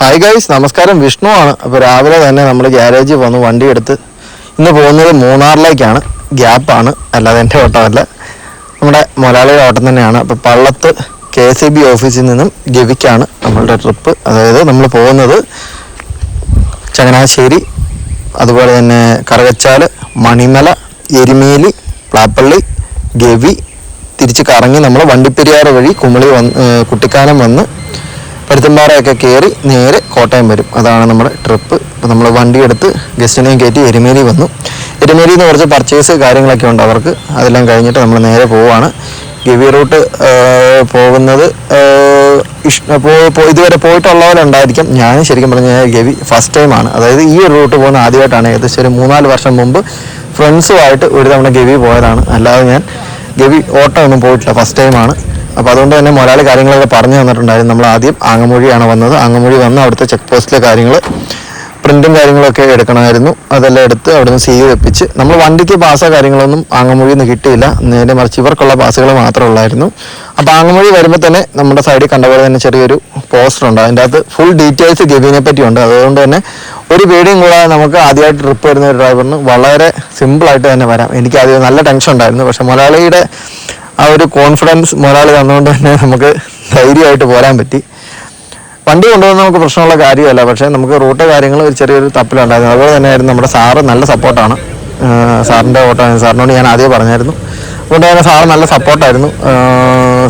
Hi guys, നമസ്കാരം. വിഷ്ണു ആണ്. അപ്പോൾ രാവിലെ തന്നെ നമ്മൾ ഗ്യാരേജിൽ വന്ന് വണ്ടി എടുത്ത് ഇന്ന് പോകുന്നത് മൂന്നാറിലേക്കാണ്. ഗ്യാപ്പാണ്, അല്ലാതെ എൻ്റെ ഓട്ടമല്ല, നമ്മുടെ മലയാളിയുടെ ഓട്ടം തന്നെയാണ്. അപ്പോൾ പള്ളത്ത് KCB ഓഫീസിൽ നിന്നും ഗവിക്കാണ് നമ്മളുടെ ട്രിപ്പ്. അതായത് നമ്മൾ പോകുന്നത് ചങ്ങനാശ്ശേരി, അതുപോലെ തന്നെ കറുകച്ചാൽ, മണിമല, എരുമേലി, പ്ലാപ്പള്ളി, ഗവി തിരിച്ച് കറങ്ങി നമ്മൾ വണ്ടിപ്പെരിയാറ് വഴി കുമളി കുട്ടിക്കാനം വന്ന് പരുത്തമ്പാറയൊക്കെ കയറി നേരെ കോട്ടയം വരും. അതാണ് നമ്മുടെ ട്രിപ്പ്. അപ്പോൾ നമ്മൾ വണ്ടിയെടുത്ത് ഗസ്റ്റിനെയും കയറ്റി എരുമേലി വന്നു. എരുമേലിയിൽ നിന്ന് കുറച്ച് പർച്ചേസ് കാര്യങ്ങളൊക്കെ ഉണ്ട് അവർക്ക്. അതെല്ലാം കഴിഞ്ഞിട്ട് നമ്മൾ നേരെ പോവുകയാണ്. ഗവി റൂട്ട് പോകുന്നത് ഇതുവരെ പോയിട്ടുള്ളവരുണ്ടായിരിക്കും. ഞാൻ ശരിക്കും പറഞ്ഞാൽ ഗവി ഫസ്റ്റ് ടൈമാണ്. അതായത് ഈ ഒരു റൂട്ട് പോകുന്ന ആദ്യമായിട്ടാണ്. ഏകദേശം ഒരു 3-4 വർഷം മുമ്പ് ഫ്രണ്ട്സുമായിട്ട് ഒരു തവണ ഗവി പോയതാണ്. അല്ലാതെ ഞാൻ ഗവി ഓട്ടം ഒന്നും പോയിട്ടില്ല, ഫസ്റ്റ് ടൈമാണ്. അപ്പോൾ അതുകൊണ്ട് തന്നെ മലയാളി കാര്യങ്ങളൊക്കെ പറഞ്ഞു തന്നിട്ടുണ്ടായിരുന്നു. നമ്മൾ ആദ്യം ആങ്ങമൂഴിയാണ് വന്നത്. ആങ്ങമൂഴി വന്ന് അവിടുത്തെ ചെക്ക് പോസ്റ്റിലെ കാര്യങ്ങൾ, പ്രിൻറ്റും കാര്യങ്ങളൊക്കെ എടുക്കണമായിരുന്നു. അതെല്ലാം എടുത്ത് അവിടുന്ന് സീൽ വെപ്പിച്ച് നമ്മൾ വണ്ടിക്ക് പാസോ കാര്യങ്ങളൊന്നും ആങ്ങമൂഴിയിൽ നിന്ന് കിട്ടിയില്ല. നേരെ മറിച്ച് ഇവർക്കുള്ള പാസുകൾ മാത്രമേ ഉള്ളായിരുന്നു. അപ്പോൾ ആങ്ങമൂഴി വരുമ്പോൾ തന്നെ നമ്മുടെ സൈഡിൽ കണ്ട പോലെ തന്നെ ചെറിയൊരു പോസ്റ്റർ ഉണ്ട്. അതിൻ്റെ അകത്ത് ഫുൾ ഡീറ്റെയിൽസ് ഗവിനെ പറ്റിയുണ്ട്. അതുകൊണ്ട് തന്നെ ഒരു പേടിയും കൂടാതെ നമുക്ക് ആദ്യമായിട്ട് ട്രിപ്പ് വരുന്ന ഒരു ഡ്രൈവറിന് വളരെ സിമ്പിളായിട്ട് തന്നെ വരാം. എനിക്ക് ആദ്യം നല്ല ടെൻഷൻ ഉണ്ടായിരുന്നു. പക്ഷേ മലയാളിയുടെ ആ ഒരു കോൺഫിഡൻസ് മലയാളി തന്നുകൊണ്ട് തന്നെ നമുക്ക് ധൈര്യമായിട്ട് പോരാൻ പറ്റി. വണ്ടി കൊണ്ടുവന്ന് നമുക്ക് പ്രശ്നമുള്ള കാര്യമല്ല, പക്ഷേ നമുക്ക് റൂട്ട് കാര്യങ്ങൾ ഒരു ചെറിയൊരു തപ്പിലുണ്ടായിരുന്നു. അതുപോലെ തന്നെയായിരുന്നു നമ്മുടെ സാറ്. നല്ല സപ്പോർട്ടാണ്. സാറിൻ്റെ ഓട്ടം സാറിനോട് ഞാൻ ആദ്യം പറഞ്ഞായിരുന്നു. അതുകൊണ്ട് തന്നെ സാറ് നല്ല സപ്പോർട്ടായിരുന്നു.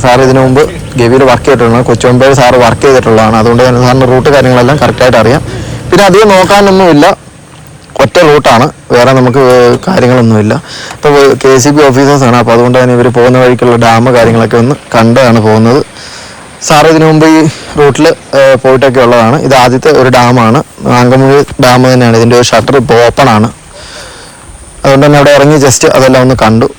സാർ ഇതിനു മുമ്പ് ഗവിയിൽ വർക്ക് ചെയ്തിട്ടുള്ളതാണ്. കൊച്ചുമ്പേര് സാറ് വർക്ക് ചെയ്തിട്ടുള്ളതാണ്. അതുകൊണ്ട് തന്നെ സാറിന് റൂട്ട് കാര്യങ്ങളെല്ലാം കറക്റ്റായിട്ട് അറിയാം. പിന്നെ അധികം നോക്കാനൊന്നുമില്ല, ഒറ്റ റൂട്ടാണ്, വേറെ നമുക്ക് കാര്യങ്ങളൊന്നുമില്ല. ഇപ്പോൾ KCB ഓഫീസേഴ്സാണ്. അപ്പോൾ അതുകൊണ്ട് തന്നെ ഇവർ പോകുന്ന വഴിക്കുള്ള ഡാം കാര്യങ്ങളൊക്കെ ഒന്ന് കണ്ടാണ് പോകുന്നത്. സാർ ഇതിനു മുമ്പ് ഈ റൂട്ടിൽ പോയിട്ടൊക്കെ ഉള്ളതാണ്. ഇത് ആദ്യത്തെ ഒരു ഡാമാണ്, ആങ്കമൂഴി ഡാം തന്നെയാണ്. ഇതിൻ്റെ ഒരു ഷട്ടർ ഇപ്പോൾ ഓപ്പണാണ്. അതുകൊണ്ട് തന്നെ അവിടെ ഇറങ്ങി ജസ്റ്റ് അതെല്ലാം ഒന്ന് കണ്ടു.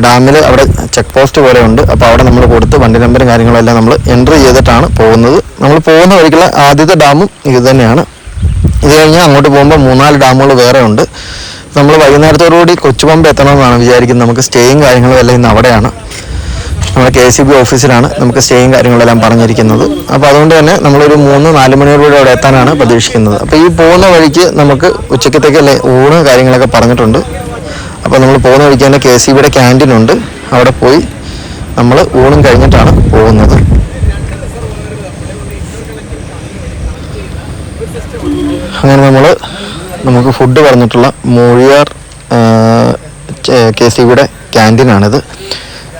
ഡാമിൽ അവിടെ ചെക്ക് പോസ്റ്റ് പോലെ ഉണ്ട്. അപ്പോൾ അവിടെ നമ്മൾ കൊടുത്ത് വണ്ടി നമ്പറും കാര്യങ്ങളെല്ലാം നമ്മൾ എൻട്രി ചെയ്തിട്ടാണ് പോകുന്നത്. നമ്മൾ പോകുന്ന വഴിക്കുള്ള ആദ്യത്തെ ഡാമും ഇത് തന്നെയാണ്. ഇത് കഴിഞ്ഞാൽ അങ്ങോട്ട് പോകുമ്പോൾ 3-4 ഡാമുകൾ വേറെ ഉണ്ട്. നമ്മൾ വൈകുന്നേരത്തോടുകൂടി കൊച്ചുപമ്പ് എത്തണമെന്നാണ് വിചാരിക്കുന്നത്. നമുക്ക് സ്റ്റേയും കാര്യങ്ങളും എല്ലാം ഇന്ന് അവിടെയാണ്, നമ്മുടെ KCB ഓഫീസിലാണ് നമുക്ക് സ്റ്റേയും കാര്യങ്ങളെല്ലാം പറഞ്ഞിരിക്കുന്നത്. അപ്പോൾ അതുകൊണ്ട് തന്നെ നമ്മളൊരു 3-4 മണിയോടുകൂടി അവിടെ എത്താനാണ് പ്രതീക്ഷിക്കുന്നത്. അപ്പോൾ ഈ പോകുന്ന വഴിക്ക് നമുക്ക് ഉച്ചക്കത്തേക്കല്ലേ ഊണ് കാര്യങ്ങളൊക്കെ പറഞ്ഞിട്ടുണ്ട്. അപ്പോൾ നമ്മൾ പോകുന്ന വഴിക്ക് തന്നെ KCBയുടെ ക്യാൻറ്റീനുണ്ട്. അവിടെ പോയി നമ്മൾ ഊണും കഴിഞ്ഞിട്ടാണ് പോകുന്നത്. അങ്ങനെ നമുക്ക് ഫുഡ് പറഞ്ഞിട്ടുള്ള മൂഴിയാർ KCBയുടെ ക്യാൻറ്റീനാണിത്.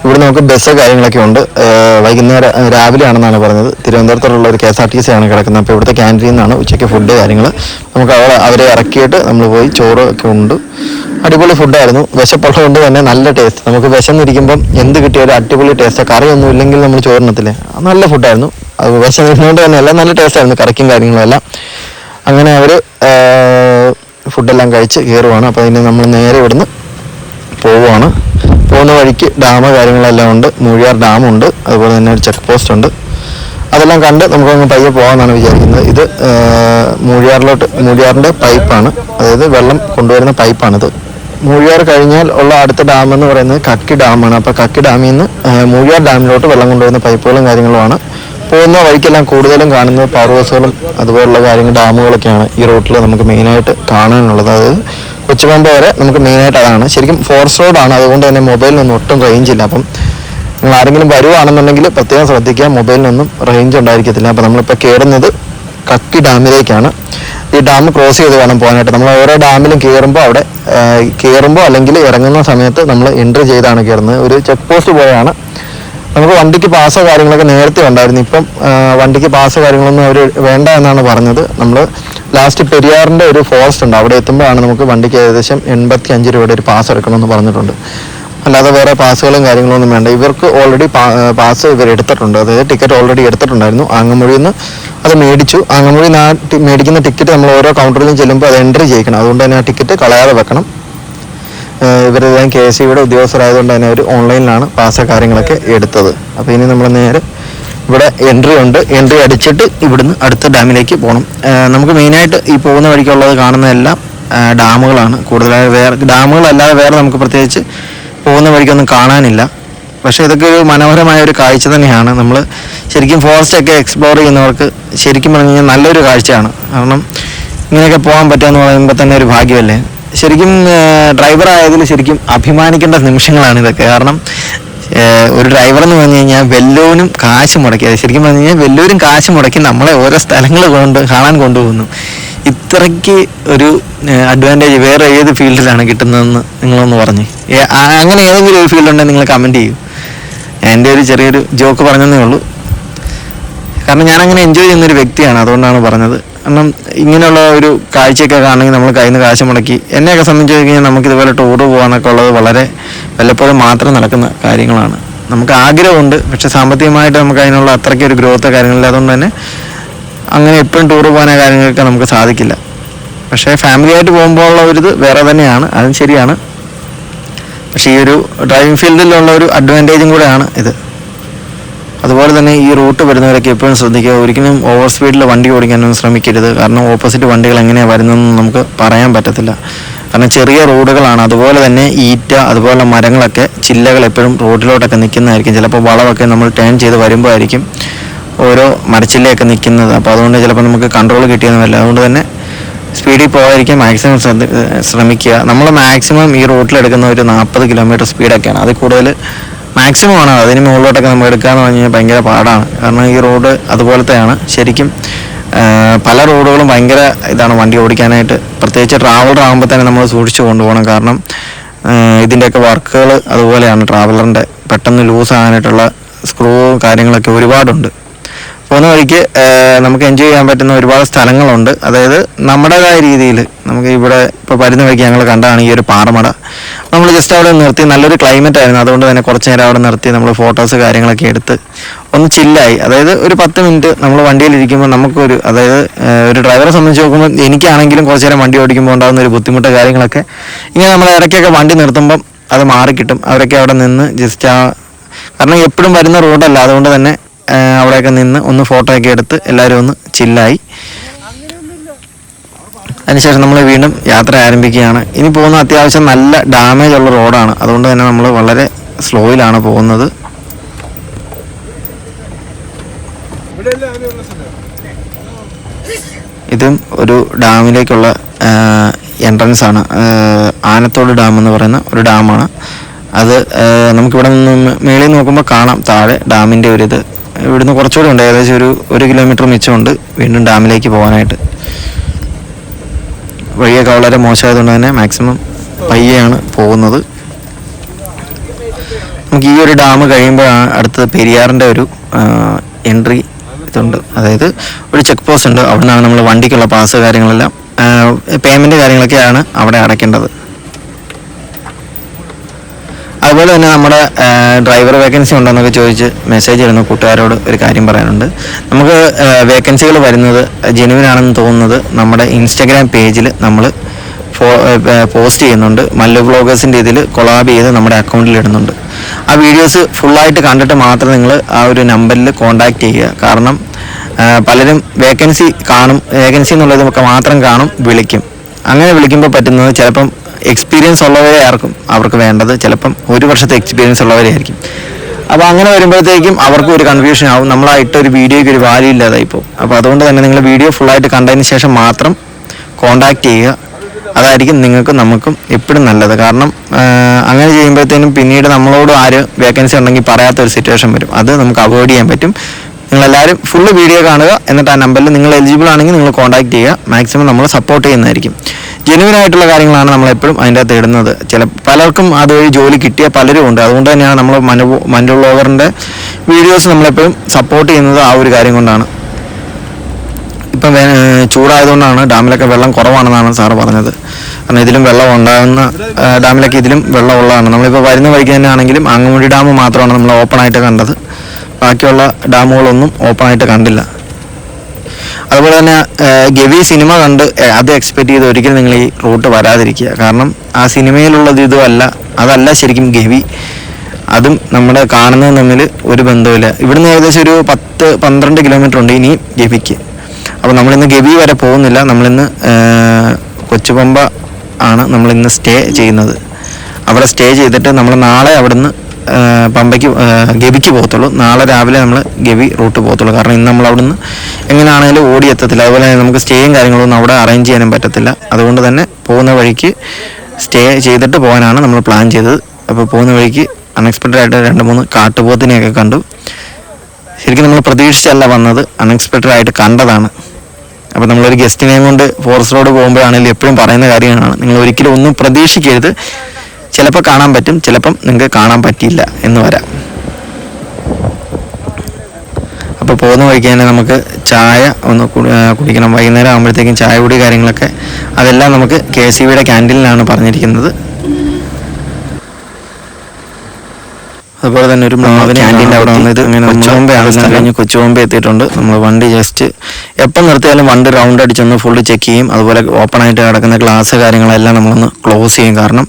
ഇവിടെ നമുക്ക് ബസ് കാര്യങ്ങളൊക്കെ ഉണ്ട്. വൈകുന്നേരം രാവിലെയാണെന്നാണ് പറഞ്ഞത്. തിരുവനന്തപുരത്തുള്ള ഒരു KSRTC ആണ് കിടക്കുന്നത്. അപ്പോൾ ഇവിടുത്തെ ക്യാൻറ്റീനിൽ നിന്നാണ് ഉച്ചയ്ക്ക് ഫുഡ് കാര്യങ്ങൾ. നമുക്ക് അവരെ ഇറക്കിയിട്ട് നമ്മൾ പോയി ചോറ് ഒക്കെ ഉണ്ട്. അടിപൊളി ഫുഡായിരുന്നു. വിശപ്പുള്ളത് കൊണ്ട് തന്നെ നല്ല ടേസ്റ്റ്. നമുക്ക് വിശന്നിരിക്കുമ്പം എന്ത് കിട്ടിയാലും അടിപൊളി ടേസ്റ്റ്. കറിയൊന്നും ഇല്ലെങ്കിൽ നമ്മൾ ചോറിനത്തില്ലേ, നല്ല ഫുഡായിരുന്നു. അത് വിശന്നിരുന്നുകൊണ്ട് തന്നെ എല്ലാം നല്ല ടേസ്റ്റായിരുന്നു, കറിക്കും കാര്യങ്ങളും എല്ലാം. അങ്ങനെ അവർ ഫുഡെല്ലാം കഴിച്ച് കയറുവാണ്. അപ്പോൾ അതിന് നമ്മൾ നേരെ ഇവിടുന്ന് പോവുകയാണ്. പോകുന്ന വഴിക്ക് ഡാം കാര്യങ്ങളെല്ലാം ഉണ്ട്. മൂഴിയാർ ഡാമുണ്ട്, അതുപോലെ തന്നെ ഒരു ചെക്ക് പോസ്റ്റ് ഉണ്ട്. അതെല്ലാം കണ്ട് നമുക്കങ്ങ് പയ്യെ പോകാമെന്നാണ് വിചാരിക്കുന്നത്. ഇത് മൂഴിയാറിൻ്റെ പൈപ്പാണ്, അതായത് വെള്ളം കൊണ്ടുവരുന്ന പൈപ്പാണിത്. മൂഴിയാർ കഴിഞ്ഞാൽ ഉള്ള അടുത്ത ഡാം എന്ന് പറയുന്നത് കക്കി ഡാമാണ്. അപ്പോൾ കക്കി ഡാമിൽ നിന്ന് മൂഴിയാർ ഡാമിലോട്ട് വെള്ളം കൊണ്ടുവരുന്ന പൈപ്പുകളും കാര്യങ്ങളുമാണ്. പോകുന്ന വഴിക്കെല്ലാം കൂടുതലും കാണുന്നത് പവർ ഹൗസുകളും അതുപോലുള്ള കാര്യങ്ങൾ, ഡാമുകളൊക്കെയാണ് ഈ റൂട്ടിൽ നമുക്ക് മെയിനായിട്ട് കാണാനുള്ളത്. അതായത് കൊച്ചുപമ്പ വരെ നമുക്ക് മെയിനായിട്ട് അതാണ്. ശരിക്കും ഫോറസ്റ്റ് റോഡാണ്, അതുകൊണ്ട് തന്നെ മൊബൈലിനൊന്നും ഒട്ടും റേഞ്ച് ഇല്ല. അപ്പം നിങ്ങൾ ആരെങ്കിലും വരുവാണെന്നുണ്ടെങ്കിൽ പ്രത്യേകം ശ്രദ്ധിക്കുക, മൊബൈലിനൊന്നും റേഞ്ച് ഉണ്ടായിരിക്കത്തില്ല. അപ്പോൾ നമ്മളിപ്പോൾ കയറുന്നത് കക്കി ഡാമിലേക്കാണ്. ഈ ഡാം ക്രോസ് ചെയ്ത് വേണം പോകാനായിട്ട്. നമ്മൾ ഓരോ ഡാമിലും കയറുമ്പോൾ അല്ലെങ്കിൽ ഇറങ്ങുന്ന സമയത്ത് നമ്മൾ എൻട്രി ചെയ്താണ് കയറുന്നത്. ഒരു ചെക്ക് പോസ്റ്റ് പോലെയാണ്. നമുക്ക് വണ്ടിക്ക് പാസോ കാര്യങ്ങളൊക്കെ നേരത്തെ ഉണ്ടായിരുന്നു. ഇപ്പം വണ്ടിക്ക് പാസോ കാര്യങ്ങളൊന്നും അവർ വേണ്ട എന്നാണ് പറഞ്ഞത്. നമ്മൾ ലാസ്റ്റ് പെരിയാറിൻ്റെ ഒരു ഫോറസ്റ്റ് ഉണ്ട്, അവിടെ എത്തുമ്പോഴാണ് നമുക്ക് വണ്ടിക്ക് ഏകദേശം 85 രൂപയുടെ ഒരു പാസ് എടുക്കണമെന്ന് പറഞ്ഞിട്ടുണ്ട്. അല്ലാതെ വേറെ പാസുകളും കാര്യങ്ങളൊന്നും വേണ്ട. ഇവർക്ക് ഓൾറെഡി പാസ് ഇവർ എടുത്തിട്ടുണ്ട്, അതായത് ടിക്കറ്റ് ഓൾറെഡി എടുത്തിട്ടുണ്ടായിരുന്നു. ആങ്ങമൂഴിയിൽ നിന്ന് അത് മേടിച്ചു. ആങ്ങമൂഴി മേടിക്കുന്ന ടിക്കറ്റ് നമ്മൾ ഓരോ കൗണ്ടറിലും ചെല്ലുമ്പോൾ അത് എൻട്രി ചെയ്യിക്കണം. അതുകൊണ്ട് തന്നെ ആ ടിക്കറ്റ് കളയാതെ വെക്കണം. ഇവരെല്ലാം KCBയുടെ ഉദ്യോഗസ്ഥരായതുകൊണ്ട് തന്നെ അവർ ഓൺലൈനിലാണ് പാസ് കാര്യങ്ങളൊക്കെ എടുത്തത്. അപ്പോൾ ഇനി നമ്മൾ നേരെ ഇവിടെ എൻട്രി ഉണ്ട്, എൻട്രി അടിച്ചിട്ട് ഇവിടുന്ന് അടുത്ത ഡാമിലേക്ക് പോകണം. നമുക്ക് മെയിനായിട്ട് ഈ പോകുന്ന വഴിക്കുള്ളത് കാണുന്നതെല്ലാം ഡാമുകളാണ്. കൂടുതലായി വേറെ ഡാമുകളല്ലാതെ വേറെ നമുക്ക് പ്രത്യേകിച്ച് പോകുന്ന വഴിക്കൊന്നും കാണാനില്ല. പക്ഷേ ഇതൊക്കെ ഒരു മനോഹരമായ ഒരു കാഴ്ച തന്നെയാണ്. നമ്മൾ ശരിക്കും ഫോറസ്റ്റൊക്കെ എക്സ്പ്ലോർ ചെയ്യുന്നവർക്ക് ശരിക്കും പറഞ്ഞു കഴിഞ്ഞാൽ നല്ലൊരു കാഴ്ചയാണ്. കാരണം ഇങ്ങനെയൊക്കെ പോകാൻ പറ്റുക പറയുമ്പോൾ തന്നെ ഒരു ഭാഗ്യമല്ലേ. ശരിക്കും ഡ്രൈവർ ആയതിൽ ശരിക്കും അഭിമാനിക്കേണ്ട നിമിഷങ്ങളാണ് ഇതൊക്കെ. കാരണം ഒരു ഡ്രൈവർ എന്ന് പറഞ്ഞു കഴിഞ്ഞാൽ വെല്ലൂരും കാശ് മുടക്കി, ശരിക്കും പറഞ്ഞു കഴിഞ്ഞാൽ വെല്ലൂരും കാശ് മുടക്കി നമ്മളെ ഓരോ സ്ഥലങ്ങൾ കാണാൻ കൊണ്ടുപോകുന്നു. ഇത്രയ്ക്ക് ഒരു അഡ്വാൻറ്റേജ് വേറെ ഏത് ഫീൽഡിലാണ് കിട്ടുന്നതെന്ന് നിങ്ങളൊന്ന് പറഞ്ഞ്, അങ്ങനെ ഏതെങ്കിലും ഒരു ഫീൽഡ് ഉണ്ടെങ്കിൽ നിങ്ങൾ കമൻറ്റ് ചെയ്യൂ. എൻ്റെ ഒരു ചെറിയൊരു ജോക്ക് പറഞ്ഞതേ ഉള്ളൂ. കാരണം ഞാനങ്ങനെ എൻജോയ് ചെയ്യുന്നൊരു വ്യക്തിയാണ്, അതുകൊണ്ടാണ് പറഞ്ഞത്. കാരണം ഇങ്ങനെയുള്ള ഒരു കാഴ്ചയൊക്കെ കാണണമെങ്കിൽ നമ്മൾ കയ്യിൽ നിന്ന് കാശ് മുടക്കി, എന്നെയൊക്കെ സംബന്ധിച്ച് കഴിഞ്ഞാൽ നമുക്കിതുപോലെ ടൂറ് പോകാനൊക്കെ ഉള്ളത് വളരെ വല്ലപ്പോഴും മാത്രം നടക്കുന്ന കാര്യങ്ങളാണ്. നമുക്ക് ആഗ്രഹമുണ്ട്, പക്ഷെ സാമ്പത്തികമായിട്ട് നമുക്ക് അതിനുള്ള അത്രയ്ക്ക് ഒരു ഗ്രോത്ത് കാര്യങ്ങളില്ല. അതുകൊണ്ട് തന്നെ അങ്ങനെ എപ്പോഴും ടൂറ് പോകാനോ കാര്യങ്ങളൊക്കെ നമുക്ക് സാധിക്കില്ല. പക്ഷേ ഫാമിലിയായിട്ട് പോകുമ്പോൾ ഉള്ള ഒരു ഇത് വേറെ തന്നെയാണ്, അതും ശരിയാണ്. പക്ഷേ ഈ ഒരു ഡ്രൈവിംഗ് ഫീൽഡിലുള്ള ഒരു അഡ്വാൻറ്റേജും കൂടെയാണ് ഇത്. അതുപോലെ തന്നെ ഈ റൂട്ട് വരുന്നവരൊക്കെ എപ്പോഴും ശ്രദ്ധിക്കുക, ഒരിക്കലും ഓവർ സ്പീഡിൽ വണ്ടി ഓടിക്കാനൊന്നും ശ്രമിക്കരുത്. കാരണം ഓപ്പോസിറ്റ് വണ്ടികൾ എങ്ങനെയാണ് വരുന്നതെന്ന് നമുക്ക് പറയാൻ പറ്റത്തില്ല. കാരണം ചെറിയ റോഡുകളാണ്. അതുപോലെ തന്നെ ഈറ്റ അതുപോലെ മരങ്ങളൊക്കെ ചില്ലകൾ എപ്പോഴും റോഡിലോട്ടൊക്കെ നിൽക്കുന്നതായിരിക്കും. ചിലപ്പോൾ വളവൊക്കെ നമ്മൾ ടേൺ ചെയ്ത് വരുമ്പോൾ ആയിരിക്കും ഓരോ മരച്ചില്ലയൊക്കെ നിൽക്കുന്നത്. അപ്പോൾ അതുകൊണ്ട് ചിലപ്പോൾ നമുക്ക് കൺട്രോൾ കിട്ടിയെന്ന് വരില്ല. അതുകൊണ്ട് തന്നെ സ്പീഡിൽ പോകാതിരിക്കാൻ മാക്സിമം ശ്രമിക്കുക. നമ്മൾ മാക്സിമം ഈ റൂട്ടിലെടുക്കുന്ന ഒരു 40 കിലോമീറ്റർ സ്പീഡൊക്കെയാണ്. അതിൽ കൂടുതൽ മാക്സിമം ആണ്. അതിന് മുകളിലോട്ടൊക്കെ നമ്മൾ എടുക്കാമെന്ന് പറഞ്ഞു കഴിഞ്ഞാൽ ഭയങ്കര പാടാണ്. കാരണം ഈ റോഡ് അതുപോലത്തെയാണ്. ശരിക്കും പല റോഡുകളും ഭയങ്കര ഇതാണ് വണ്ടി ഓടിക്കാനായിട്ട്. പ്രത്യേകിച്ച് ട്രാവലർ ആകുമ്പോൾ തന്നെ നമ്മൾ സൂക്ഷിച്ച് കൊണ്ടുപോകണം. കാരണം ഇതിൻ്റെയൊക്കെ വർക്കുകൾ അതുപോലെയാണ്. ട്രാവലറിൻ്റെ പെട്ടെന്ന് ലൂസ് ആകാനായിട്ടുള്ള സ്ക്രൂ കാര്യങ്ങളൊക്കെ ഒരുപാടുണ്ട്. പോകുന്ന വഴിക്ക് നമുക്ക് എൻജോയ് ചെയ്യാൻ പറ്റുന്ന ഒരുപാട് സ്ഥലങ്ങളുണ്ട്. അതായത് നമ്മുടേതായ രീതിയിൽ നമുക്ക് ഇവിടെ ഇപ്പോൾ വരുന്ന വഴിക്ക് ഞങ്ങൾ കണ്ടതാണ് ഈ ഒരു പാറമട. നമ്മൾ ജസ്റ്റ് അവിടെ നിർത്തി, നല്ലൊരു ക്ലൈമറ്റ് ആയിരുന്നു. അതുകൊണ്ട് തന്നെ കുറച്ച് നേരം അവിടെ നിർത്തി നമ്മൾ ഫോട്ടോസ് കാര്യങ്ങളൊക്കെ എടുത്ത് ഒന്ന് ചില്ലായി. അതായത് ഒരു 10 മിനിറ്റ് നമ്മൾ വണ്ടിയിലിരിക്കുമ്പോൾ നമുക്കൊരു, അതായത് ഒരു ഡ്രൈവറെ സംബന്ധിച്ച് നോക്കുമ്പോൾ എനിക്കാണെങ്കിലും കുറച്ച് നേരം വണ്ടി ഓടിക്കുമ്പോൾ ഉണ്ടാകുന്ന ഒരു ബുദ്ധിമുട്ട് കാര്യങ്ങളൊക്കെ ഇങ്ങനെ നമ്മൾ ഇടയ്ക്കൊക്കെ വണ്ടി നിർത്തുമ്പം അത് മാറിക്കിട്ടും. അവരൊക്കെ അവിടെ നിന്ന് ജസ്റ്റ് കാരണം എപ്പോഴും വരുന്ന റോഡല്ല, അതുകൊണ്ട് തന്നെ അവിടെയൊക്കെ നിന്ന് ഒന്ന് ഫോട്ടോ ഒക്കെ എടുത്ത് എല്ലാവരും ഒന്ന് ചില്ലായി. അതിനുശേഷം നമ്മൾ വീണ്ടും യാത്ര ആരംഭിക്കുകയാണ്. ഇനി പോകുന്ന അത്യാവശ്യം നല്ല ഡാമേജ് ഉള്ള റോഡാണ്. അതുകൊണ്ട് തന്നെ നമ്മൾ വളരെ സ്ലോയിലാണ് പോകുന്നത്. ഇതും ഒരു ഡാമിലേക്കുള്ള എൻട്രൻസ് ആണ്. ആനത്തോട് ഡാം എന്ന് പറയുന്ന ഒരു ഡാമാണ് അത്. നമുക്കിവിടെ നിന്ന് മേളിൽ നോക്കുമ്പോൾ കാണാം താഴെ ഡാമിൻ്റെ ഒരിത്. ഇവിടുന്ന് കുറച്ചുകൂടെ ഉണ്ട്, ഏകദേശം ഒരു 1 കിലോമീറ്റർ മിച്ചമുണ്ട് വീണ്ടും ഡാമിലേക്ക് പോകാനായിട്ട്. വഴിയൊക്കെ വളരെ മോശമായതുകൊണ്ട് തന്നെ മാക്സിമം പയ്യെയാണ് പോകുന്നത്. നമുക്ക് ഈ ഒരു ഡാം കഴിയുമ്പോഴാണ് അടുത്തത് പെരിയാറിൻ്റെ ഒരു എൻട്രി ഇതുണ്ട്. അതായത് ഒരു ചെക്ക് പോസ്റ്റ് ഉണ്ട്. അവിടെ നിന്നാണ് നമ്മൾ വണ്ടിക്കുള്ള പാസ് കാര്യങ്ങളെല്ലാം പേയ്മെൻറ്റ് കാര്യങ്ങളൊക്കെയാണ് അവിടെ അടയ്ക്കേണ്ടത്. അതുപോലെ തന്നെ നമ്മുടെ ഡ്രൈവർ വേക്കൻസി ഉണ്ടോയെന്നൊക്കെ ചോദിച്ച് മെസ്സേജ് ഇടുന്ന കൂട്ടുകാരോട് ഒരു കാര്യം പറയാനുണ്ട്. നമുക്ക് വേക്കൻസികൾ വരുന്നത് ജെനുവിനാണെന്ന് തോന്നുന്നത് നമ്മുടെ ഇൻസ്റ്റാഗ്രാം പേജിൽ നമ്മൾ പോസ്റ്റ് ചെയ്യുന്നുണ്ട്. മല്ലു വ്ളോഗേഴ്സിൻ്റെ ഇതിൽ കൊളാബ് ചെയ്ത് നമ്മുടെ അക്കൗണ്ടിൽ ഇടുന്നുണ്ട്. ആ വീഡിയോസ് ഫുള്ളായിട്ട് കണ്ടിട്ട് മാത്രം നിങ്ങൾ ആ ഒരു നമ്പറിൽ കോൺടാക്റ്റ് ചെയ്യുക. കാരണം പലരും വേക്കൻസി കാണും, വേക്കൻസി എന്നുള്ളത് നമുക്ക് മാത്രം കാണും, വിളിക്കും. അങ്ങനെ വിളിക്കുമ്പോൾ പറ്റുന്നത് ചിലപ്പം എക്സ്പീരിയൻസ് ഉള്ളവരെ ആർക്കും അവർക്ക് വേണ്ടത് ചിലപ്പം 1 വർഷത്തെ എക്സ്പീരിയൻസ് ഉള്ളവരെയായിരിക്കും. അപ്പോൾ അങ്ങനെ വരുമ്പോഴത്തേക്കും അവർക്കും ഒരു കൺഫ്യൂഷൻ ആവും. നമ്മളായിട്ട് ഒരു വീഡിയോയ്ക്ക് ഒരു വാല്യൂ ഇല്ലാതായിപ്പോൾ. അപ്പോൾ അതുകൊണ്ട് തന്നെ നിങ്ങൾ വീഡിയോ ഫുള്ളായിട്ട് കണ്ടതിന് ശേഷം മാത്രം കോൺടാക്റ്റ് ചെയ്യുക. അതായിരിക്കും നിങ്ങൾക്കും നമുക്കും എപ്പോഴും നല്ലത്. കാരണം അങ്ങനെ ചെയ്യുമ്പോഴത്തേനും പിന്നീട് നമ്മളോട് ആര് വേക്കൻസി ഉണ്ടെങ്കിൽ പറയാത്തൊരു സിറ്റുവേഷൻ വരും. അത് നമുക്ക് അവോയ്ഡ് ചെയ്യാൻ പറ്റും. നിങ്ങളെല്ലാവരും ഫുള്ള് വീഡിയോ കാണുക. എന്നിട്ട് ആ നമ്പറിൽ നിങ്ങൾ എലിജിബിൾ ആണെങ്കിൽ നിങ്ങൾ കോൺടാക്ട് ചെയ്യുക. മാക്സിമം നമ്മൾ സപ്പോർട്ട് ചെയ്യുന്നതായിരിക്കും. ജെനുവിനായിട്ടുള്ള കാര്യങ്ങളാണ് നമ്മളെപ്പോഴും അതിൻ്റെ അകത്ത് ഇടുന്നത്. പലർക്കും അതുവഴി ജോലി കിട്ടിയ പലരും ഉണ്ട്. അതുകൊണ്ട് തന്നെയാണ് നമ്മൾ മല്ലു വ്ളോഗറിൻ്റെ വീഡിയോസ് നമ്മളെപ്പോഴും സപ്പോർട്ട് ചെയ്യുന്നത് ആ ഒരു കാര്യം കൊണ്ടാണ്. ഇപ്പം ചൂടായതുകൊണ്ടാണ് ഡാമിലൊക്കെ വെള്ളം കുറവാണെന്നാണ് സാറ് പറഞ്ഞത്. കാരണം ഇതിലും വെള്ളം ഉണ്ടാകുന്ന ഡാമിലൊക്കെ ഇതിലും വെള്ളം ഉള്ളതാണ്. നമ്മളിപ്പോൾ വരുന്ന വഴിക്ക് തന്നെ ആണെങ്കിലും അങ്ങമുടി ഡാം മാത്രമാണ് നമ്മൾ ഓപ്പണായിട്ട് കണ്ടത്. ബാക്കിയുള്ള ഡാമുകളൊന്നും ഓപ്പണായിട്ട് കണ്ടില്ല. അതുപോലെ തന്നെ ഗവി സിനിമ കണ്ട് അത് എക്സ്പെക്റ്റ് ചെയ്ത് ഒരിക്കലും നിങ്ങൾ ഈ റൂട്ട് വരാതിരിക്കുക. കാരണം ആ സിനിമയിലുള്ളത് ഇതുമല്ല, അതല്ല ശരിക്കും ഗവി. അതും നമ്മുടെ കാണുന്നതും തമ്മിൽ ഒരു ബന്ധവുമില്ല. ഇവിടുന്ന് ഏകദേശം ഒരു 10-12 കിലോമീറ്റർ ഉണ്ട് ഇനി ഗവിക്ക്. അപ്പോൾ നമ്മളിന്ന് ഗവി വരെ പോകുന്നില്ല. നമ്മളിന്ന് കൊച്ചുപമ്പ ആണ് നമ്മളിന്ന് സ്റ്റേ ചെയ്യുന്നത്. അവിടെ സ്റ്റേ ചെയ്തിട്ട് നമ്മൾ നാളെ അവിടുന്ന് ഗവിക്ക് പോകത്തുള്ളൂ. നാളെ രാവിലെ നമ്മൾ ഗവി റൂട്ട് പോകത്തുള്ളൂ. കാരണം ഇന്ന് നമ്മൾ അവിടെ നിന്ന് എങ്ങനെയാണെങ്കിലും ഓടിയെത്തത്തില്ല. അതുപോലെ തന്നെ നമുക്ക് സ്റ്റേയും കാര്യങ്ങളൊന്നും അവിടെ അറേഞ്ച് ചെയ്യാനും പറ്റത്തില്ല. അതുകൊണ്ട് തന്നെ പോകുന്ന വഴിക്ക് സ്റ്റേ ചെയ്തിട്ട് പോകാനാണ് നമ്മൾ പ്ലാൻ ചെയ്തത്. അപ്പോൾ പോകുന്ന വഴിക്ക് അൺഎക്സ്പെക്റ്റഡ് ആയിട്ട് 2-3 കാട്ടുപോത്തിനെയൊക്കെ കണ്ടു. ശരിക്കും നമ്മൾ പ്രതീക്ഷിച്ചല്ല വന്നത്, അൺഎക്സ്പെക്റ്റഡ് ആയിട്ട് കണ്ടതാണ്. അപ്പോൾ നമ്മളൊരു ഗസ്റ്റിനെയും കൊണ്ട് ഫോറസ്റ്റ് റോഡ് പോകുമ്പോഴാണെങ്കിലും എപ്പോഴും പറയുന്ന കാര്യമാണ്, നിങ്ങൾ ഒരിക്കലും ഒന്നും പ്രതീക്ഷിക്കരുത്. ചിലപ്പോൾ കാണാൻ പറ്റും, ചിലപ്പം നിങ്ങൾക്ക് കാണാൻ പറ്റിയില്ല എന്ന് വരാം. അപ്പോൾ പോകുന്ന വഴിക്ക് തന്നെ നമുക്ക് ചായ ഒന്ന് കുടിക്കണം. വൈകുന്നേരം ആകുമ്പോഴത്തേക്കും ചായ കുടി കാര്യങ്ങളൊക്കെ അതെല്ലാം നമുക്ക് KCBയുടെ ക്യാൻറ്റീനിലാണ് പറഞ്ഞിരിക്കുന്നത്. അതുപോലെ തന്നെ ഒരു ക്യാൻറ്റീൻ്റെ അവിടെ വന്നത് കഴിഞ്ഞ് കൊച്ചുബോംബെ എത്തിയിട്ടുണ്ട്. നമ്മൾ വണ്ടി ജസ്റ്റ് എപ്പം നിർത്തിയാലും വണ്ടി റൗണ്ട് അടിച്ചൊന്ന് ഫുള്ള് ചെക്ക് ചെയ്യും. അതുപോലെ ഓപ്പൺ ആയിട്ട് കിടക്കുന്ന ഗ്ലാസ് കാര്യങ്ങളെല്ലാം നമ്മളൊന്ന് ക്ലോസ് ചെയ്യും. കാരണം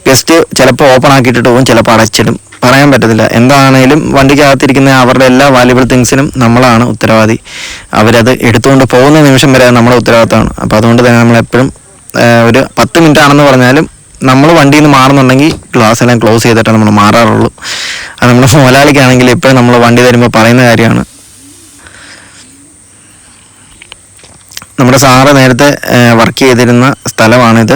ഗസ്റ്റ് ചിലപ്പോൾ ഓപ്പൺ ആക്കിയിട്ടിട്ട് പോകും, ചിലപ്പോൾ അടച്ചിടും, പറയാൻ പറ്റത്തില്ല. എന്താണേലും വണ്ടിക്കകത്തിരിക്കുന്ന അവരുടെ എല്ലാ വാല്യുബിൾ തിങ്സിനും നമ്മളാണ് ഉത്തരവാദി. അവരത് എടുത്തുകൊണ്ട് പോകുന്ന നിമിഷം വരെ നമ്മുടെ ഉത്തരവാദിത്തമാണ്. അപ്പോൾ അതുകൊണ്ട് തന്നെ നമ്മളെപ്പോഴും ഒരു 10 മിനിറ്റ് ആണെന്ന് പറഞ്ഞാലും നമ്മൾ വണ്ടിയിൽ നിന്ന് മാറുന്നുണ്ടെങ്കിൽ ഗ്ലാസ് എല്ലാം ക്ലോസ് ചെയ്തിട്ടേ നമ്മൾ മാറാറുള്ളൂ. അത് നമ്മുടെ മുതലാളിക്കാണെങ്കിൽ എപ്പോഴും നമ്മൾ വണ്ടി തരുമ്പോൾ പറയുന്ന കാര്യമാണ്. നമ്മുടെ സാറ് നേരത്തെ വർക്ക് ചെയ്തിരുന്ന സ്ഥലമാണിത്.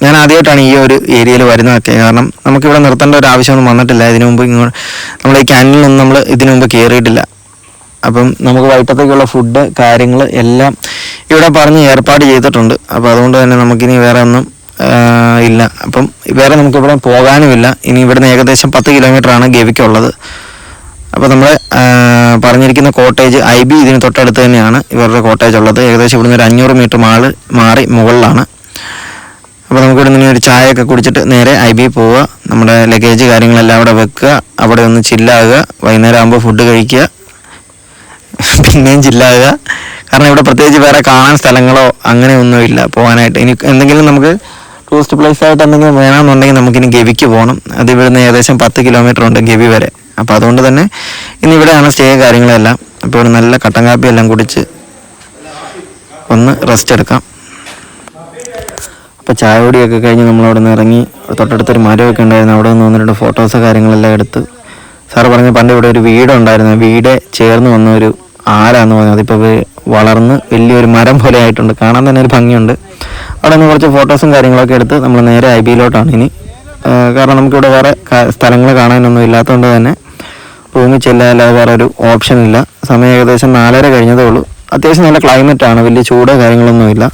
ഞാൻ ആദ്യമായിട്ടാണ് ഈ ഒരു ഏരിയയിൽ വരുന്നതൊക്കെ. കാരണം നമുക്കിവിടെ നിർത്തേണ്ട ഒരു ആവശ്യമൊന്നും വന്നിട്ടില്ല. ഇതിനു മുമ്പ് നമ്മൾ ഈ ക്യാൻറ്റീനിലൊന്നും നമ്മൾ ഇതിനു മുമ്പ് കയറിയിട്ടില്ല. അപ്പം നമുക്ക് വൈകിട്ടത്തേക്കുള്ള ഫുഡ് കാര്യങ്ങൾ എല്ലാം ഇവിടെ പറഞ്ഞ് ഏർപ്പാട് ചെയ്തിട്ടുണ്ട്. അപ്പോൾ അതുകൊണ്ട് തന്നെ നമുക്കിനി വേറെ ഒന്നും ഇല്ല. അപ്പം വേറെ നമുക്കിവിടെ പോകാനുമില്ല. ഇനി ഇവിടുന്ന് ഏകദേശം 10 കിലോമീറ്ററാണ് ഗവിക്കുള്ളത്. അപ്പോൾ നമ്മൾ പറഞ്ഞിരിക്കുന്ന കോട്ടേജ് IB ഇതിന് തൊട്ടടുത്ത് തന്നെയാണ് ഇവരുടെ കോട്ടേജ് ഉള്ളത്. ഏകദേശം ഇവിടുന്ന് ഒരു 500 മീറ്റർ മാറി മുകളിലാണ്. അപ്പോൾ നമുക്ക് ഇവിടുന്ന് ഒരു ചായയൊക്കെ കുടിച്ചിട്ട് നേരെ IB പോവുക. നമ്മുടെ ലഗേജ് കാര്യങ്ങളെല്ലാം അവിടെ വെക്കുക, അവിടെ ഒന്ന് ചില്ലാകുക. വൈകുന്നേരം ആകുമ്പോൾ ഫുഡ് കഴിക്കുക, പിന്നെയും ചില്ലാകുക. കാരണം ഇവിടെ പ്രത്യേകിച്ച് വേറെ കാണാൻ സ്ഥലങ്ങളോ അങ്ങനെയൊന്നുമില്ല പോകാനായിട്ട്. ഇനി എന്തെങ്കിലും നമുക്ക് ടൂറിസ്റ്റ് പ്ലേസ് ആയിട്ട് എന്തെങ്കിലും വേണമെന്നുണ്ടെങ്കിൽ നമുക്കിനി ഗവിക്ക് പോകണം. അത് ഇവിടുന്ന് ഏകദേശം 10 കിലോമീറ്റർ ഉണ്ട് ഗവി വരെ. അപ്പോൾ അതുകൊണ്ട് തന്നെ ഇനി ഇവിടെയാണ് സ്റ്റേ കാര്യങ്ങളെല്ലാം. അപ്പോൾ ഒരു നല്ല കട്ടൻ കാപ്പി എല്ലാം കുടിച്ച് ഒന്ന് റെസ്റ്റ് എടുക്കാം. അപ്പോൾ ചായ കുടിയൊക്കെ കഴിഞ്ഞ് നമ്മളവിടെ നിന്ന് ഇറങ്ങി. തൊട്ടടുത്തൊരു മരമൊക്കെ ഉണ്ടായിരുന്നു, അവിടെ നിന്ന് 1-2 ഫോട്ടോസ് കാര്യങ്ങളെല്ലാം എടുത്ത്. സാറ് പറഞ്ഞ പണ്ട് ഇവിടെ ഒരു വീടുണ്ടായിരുന്നു, വീട് ചേർന്ന് വന്ന ഒരു ആരാന്ന് പറഞ്ഞത് അതിപ്പോൾ വളർന്ന് വലിയൊരു മരം പോലെ ആയിട്ടുണ്ട്. കാണാൻ തന്നെ ഒരു ഭംഗിയുണ്ട്. അവിടെ നിന്ന് കുറച്ച് ഫോട്ടോസും കാര്യങ്ങളൊക്കെ എടുത്ത് നമ്മൾ നേരെ IBയിലോട്ടാണ് ഇനി. കാരണം നമുക്കിവിടെ വേറെ സ്ഥലങ്ങൾ കാണാനൊന്നും ഇല്ലാത്തതുകൊണ്ട് തന്നെ റൂമിൽ ചെല്ലാതെ വേറെ ഒരു ഓപ്ഷൻ ഇല്ല. സമയം ഏകദേശം 4:30 കഴിഞ്ഞതേ ഉള്ളൂ. അത്യാവശ്യം നല്ല ക്ലൈമറ്റാണ്, വലിയ ചൂട് കാര്യങ്ങളൊന്നുമില്ല.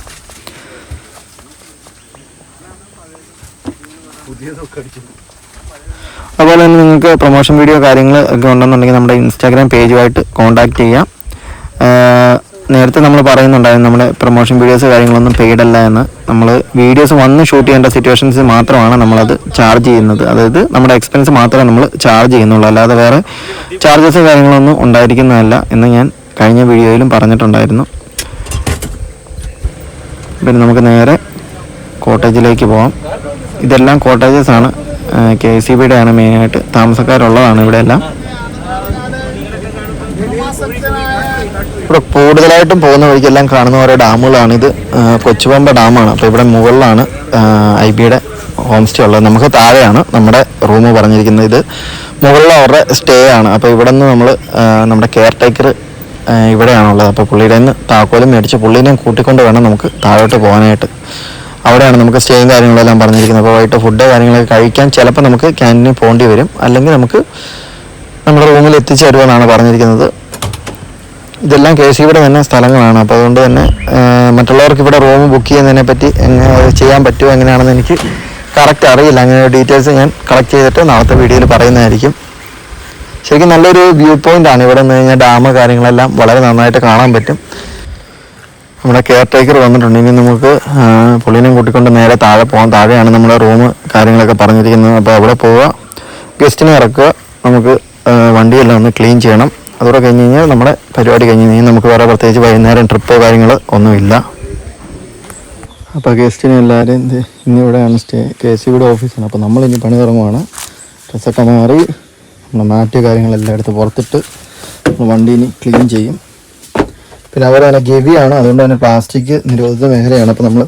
അതുപോലെ തന്നെ നിങ്ങൾക്ക് പ്രൊമോഷൻ വീഡിയോ കാര്യങ്ങൾ ഒക്കെ ഉണ്ടെന്നുണ്ടെങ്കിൽ നമ്മുടെ ഇൻസ്റ്റാഗ്രാം പേജുമായിട്ട് കോൺടാക്റ്റ് ചെയ്യാം. നേരത്തെ നമ്മൾ പറയുന്നുണ്ടായിരുന്നു നമ്മുടെ പ്രൊമോഷൻ വീഡിയോസ് കാര്യങ്ങളൊന്നും പെയ്ഡ് അല്ല എന്ന്. നമ്മൾ വീഡിയോസ് വന്ന് ഷൂട്ട് ചെയ്യേണ്ട സിറ്റുവേഷൻസ് മാത്രമാണ് നമ്മളത് ചാർജ് ചെയ്യുന്നത്. അതായത് നമ്മുടെ എക്സ്പെൻസ് മാത്രമേ നമ്മൾ ചാർജ് ചെയ്യുന്നുള്ളൂ, അല്ലാതെ വേറെ ചാർജസ് കാര്യങ്ങളൊന്നും ഉണ്ടായിരിക്കുന്നതല്ല എന്ന് ഞാൻ കഴിഞ്ഞ വീഡിയോയിലും പറഞ്ഞിട്ടുണ്ടായിരുന്നു. പിന്നെ നമുക്ക് നേരെ കോട്ടേജിലേക്ക് പോകാം. ഇതെല്ലാം കോട്ടേജസാണ്, KCBയുടെ ആണ് മെയിനായിട്ട് താമസക്കാരുള്ളതാണ് ഇവിടെ എല്ലാം. ഇവിടെ കൂടുതലായിട്ടും പോകുന്ന വഴിക്കെല്ലാം കാണുന്ന ഓരോ ഡാമുകളാണ്. ഇത് കൊച്ചുപമ്പ ഡാമാണ്. അപ്പോൾ ഇവിടെ മുകളിലാണ് IBയുടെ ഹോം സ്റ്റേ ഉള്ളത്. നമുക്ക് താഴെയാണ് നമ്മുടെ റൂം പറഞ്ഞിരിക്കുന്നത്. ഇത് മുകളിൽ അവരുടെ സ്റ്റേ ആണ്. അപ്പോൾ ഇവിടെ നിന്ന് നമ്മൾ നമ്മുടെ കെയർ ടേക്കർ ഇവിടെയാണുള്ളത്. അപ്പോൾ പുള്ളിയുടെ നിന്ന് താക്കോലും മേടിച്ച് പുള്ളീനെയും കൂട്ടിക്കൊണ്ട് വേണം നമുക്ക് താഴോട്ട് പോകാനായിട്ട്. അവിടെയാണ് നമുക്ക് സ്റ്റേയും കാര്യങ്ങളെല്ലാം പറഞ്ഞിരിക്കുന്നത്. അപ്പോൾ വൈകിട്ട് ഫുഡ് കാര്യങ്ങളൊക്കെ കഴിക്കാൻ ചിലപ്പോൾ നമുക്ക് ക്യാൻറ്റീനിൽ പോകേണ്ടി വരും, അല്ലെങ്കിൽ നമുക്ക് നമ്മുടെ റൂമിൽ എത്തിച്ചു തരുമെന്നാണ് പറഞ്ഞിരിക്കുന്നത്. ഇതെല്ലാം KCBയുടെ തന്നെ സ്ഥലങ്ങളാണ്. അപ്പോൾ അതുകൊണ്ട് തന്നെ മറ്റുള്ളവർക്ക് ഇവിടെ റൂം ബുക്ക് ചെയ്യുന്നതിനെ പറ്റി ചെയ്യാൻ പറ്റുമോ എങ്ങനെയാണെന്ന് എനിക്ക് കറക്റ്റ് അറിയില്ല. അങ്ങനെ ഡീറ്റെയിൽസ് ഞാൻ കളക്ട് ചെയ്തിട്ട് നാളത്തെ വീഡിയോയിൽ പറയുന്നതായിരിക്കും. ശരിക്കും നല്ലൊരു വ്യൂ പോയിൻ്റാണ്. ഇവിടെ നിന്ന് കഴിഞ്ഞാൽ ഡാം കാര്യങ്ങളെല്ലാം വളരെ നന്നായിട്ട് കാണാൻ പറ്റും. നമ്മുടെ കെയർ ടേക്കർ വന്നിട്ടുണ്ട്. ഇനി നമുക്ക് പുള്ളിനെയും കൂട്ടിക്കൊണ്ട് നേരെ താഴെ പോകാം. താഴെയാണ് നമ്മുടെ റൂം കാര്യങ്ങളൊക്കെ പറഞ്ഞിരിക്കുന്നത്. അപ്പോൾ അവിടെ പോവുക, ഗസ്റ്റിനെ ഇറക്കുക, നമുക്ക് വണ്ടിയെല്ലാം ഒന്ന് ക്ലീൻ ചെയ്യണം. അതോടെ കഴിഞ്ഞ് കഴിഞ്ഞാൽ നമ്മുടെ പരിപാടി കഴിഞ്ഞ് കഴിഞ്ഞാൽ നമുക്ക് വേറെ പ്രത്യേകിച്ച് വൈകുന്നേരം ട്രിപ്പോ കാര്യങ്ങൾ ഒന്നുമില്ല. അപ്പോൾ ഗസ്റ്റിനെ എല്ലാവരും ഇന്നിവിടെയാണ് സ്റ്റേ. KCBയുടെ ഓഫീസാണ്. അപ്പോൾ നമ്മളിനി പണി തുടങ്ങുവാണ്. ഡ്രസ്സൊക്കെ മാറി നമ്മുടെ മാറ്റ് കാര്യങ്ങളെല്ലാം എടുത്ത് പുറത്തിട്ട് വണ്ടി ഇനി ക്ലീൻ ചെയ്യും. പിന്നെ അതുപോലെ തന്നെ ഗവിയാണ്, അതുകൊണ്ട് തന്നെ പ്ലാസ്റ്റിക് നിരോധിത മേഖലയാണ്. അപ്പോൾ നമ്മൾ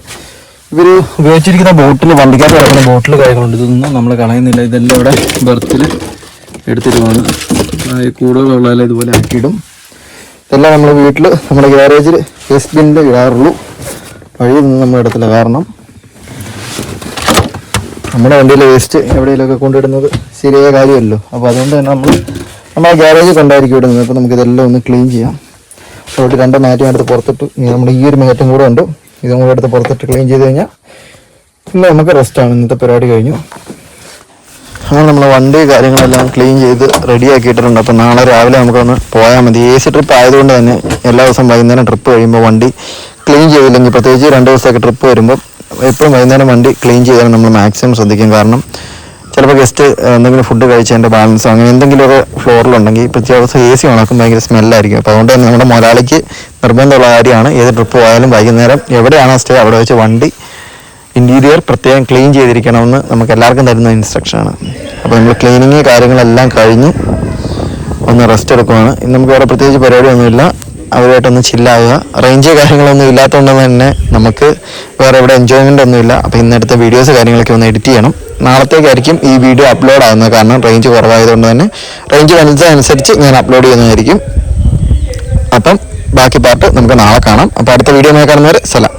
ഇവർ ഉപയോഗിച്ചിരിക്കുന്ന ബോട്ടിൽ, വണ്ടിക്കകത്ത് കിടക്കുന്ന ബോട്ടിൽ കാര്യങ്ങളുണ്ട്. ഇതൊന്നും നമ്മൾ കളയുന്നില്ല. ഇതെല്ലാം ഇവിടെ ബർത്തിൽ എടുത്തിരുവാണ്. കൂടുതലുള്ളതെല്ലാം ഇതുപോലെ ആക്കിയിടും. ഇതെല്ലാം നമ്മൾ വീട്ടിൽ നമ്മുടെ ഗ്യാരേജിൽ വേസ്റ്റ് ബിന്നിൽ ഇടാറുള്ളൂ. വഴിയിൽ നിന്ന് നമ്മൾ ഇടത്തില്ല. കാരണം നമ്മുടെ വണ്ടിയിലെ വേസ്റ്റ് എവിടെയെങ്കിലുമൊക്കെ കൊണ്ടിടുന്നത് ശരിയായ കാര്യമല്ലോ. അപ്പോൾ അതുകൊണ്ട് തന്നെ നമ്മൾ ഗ്യാരേജിൽ കൊണ്ടായിരിക്കും ഇടുന്നത്. അപ്പോൾ നമുക്കിതെല്ലാം ഒന്ന് ക്ലീൻ ചെയ്യാം. അതുകൊണ്ട് രണ്ട് മാറ്റും എടുത്ത് പുറത്തിട്ട്, നമ്മുടെ ഈ ഒരു മാറ്റും കൂടെ ഉണ്ട്, ഇതും കൂടെ എടുത്ത് പുറത്തിട്ട് ക്ലീൻ ചെയ്ത് കഴിഞ്ഞാൽ ഇന്ന് നമുക്ക് റെസ്റ്റാണ്. ഇന്നത്തെ പരിപാടി കഴിഞ്ഞു. അങ്ങനെ നമ്മൾ വണ്ടി കാര്യങ്ങളെല്ലാം ക്ലീൻ ചെയ്ത് റെഡിയാക്കിയിട്ടുണ്ട്. അപ്പോൾ നാളെ രാവിലെ നമുക്കൊന്ന് പോയാൽ മതി. AC ട്രിപ്പ് ആയതുകൊണ്ട് തന്നെ എല്ലാ ദിവസവും വൈകുന്നേരം ട്രിപ്പ് കഴിയുമ്പോൾ വണ്ടി ക്ലീൻ ചെയ്തില്ലെങ്കിൽ, പ്രത്യേകിച്ച് 2 ദിവസമൊക്കെ ട്രിപ്പ് വരുമ്പോൾ എപ്പോഴും വൈകുന്നേരം വണ്ടി ക്ലീൻ ചെയ്താൽ നമ്മൾ മാക്സിമം ശ്രദ്ധിക്കും. കാരണം ചിലപ്പോൾ ഗസ്റ്റ് എന്തെങ്കിലും ഫുഡ് കഴിച്ചതിൻ്റെ ബാലൻസോ അങ്ങനെ എന്തെങ്കിലുമൊക്കെ ഫ്ലോറിലുണ്ടെങ്കിൽ പ്രത്യേകിച്ച് AC ഓണാക്കും ഭയങ്കര സ്മെല്ലായിരിക്കും. അപ്പോൾ അതുകൊണ്ട് തന്നെ നമ്മുടെ മുതലാളിക്ക് നിർബന്ധമുള്ള കാര്യമാണ് ഏത് ട്രിപ്പ് പോയാലും വൈകുന്നേരം എവിടെയാണോ സ്റ്റേ അവിടെ വെച്ച് വണ്ടി ഇൻറ്റീരിയർ പ്രത്യേകം ക്ലീൻ ചെയ്തിരിക്കണമെന്ന് നമുക്ക് എല്ലാവർക്കും തരുന്ന ഇൻസ്ട്രക്ഷനാണ്. അപ്പോൾ നമ്മൾ ക്ലീനിങ് കാര്യങ്ങളെല്ലാം കഴിഞ്ഞ് ഒന്ന് റെസ്റ്റ് എടുക്കുവാണ്. ഇന്ന് നമുക്ക് വേറെ പ്രത്യേകിച്ച് പരിപാടിയൊന്നുമില്ല. അവരുമായിട്ടൊന്ന് ചില്ലാവുക. റേഞ്ച് കാര്യങ്ങളൊന്നും ഇല്ലാത്തതുകൊണ്ട് തന്നെ നമുക്ക് വേറെ എവിടെ എൻജോയ്മെൻ്റ് ഒന്നുമില്ല. അപ്പോൾ ഇന്നെടുത്ത വീഡിയോസ് കാര്യങ്ങളൊക്കെ ഒന്ന് എഡിറ്റ് ചെയ്യണം. നാളത്തേക്കായിരിക്കും ഈ വീഡിയോ അപ്ലോഡ് ആകുന്നത്. കാരണം റേഞ്ച് കുറവായതുകൊണ്ട് തന്നെ റേഞ്ച് അനുസരിച്ച് ഞാൻ അപ്ലോഡ് ചെയ്യുന്നതായിരിക്കും. അപ്പം ബാക്കി പാർട്ട് നമുക്ക് നാളെ കാണാം. അപ്പോൾ അടുത്ത വീഡിയോ കാണുന്നവരെ സലാം.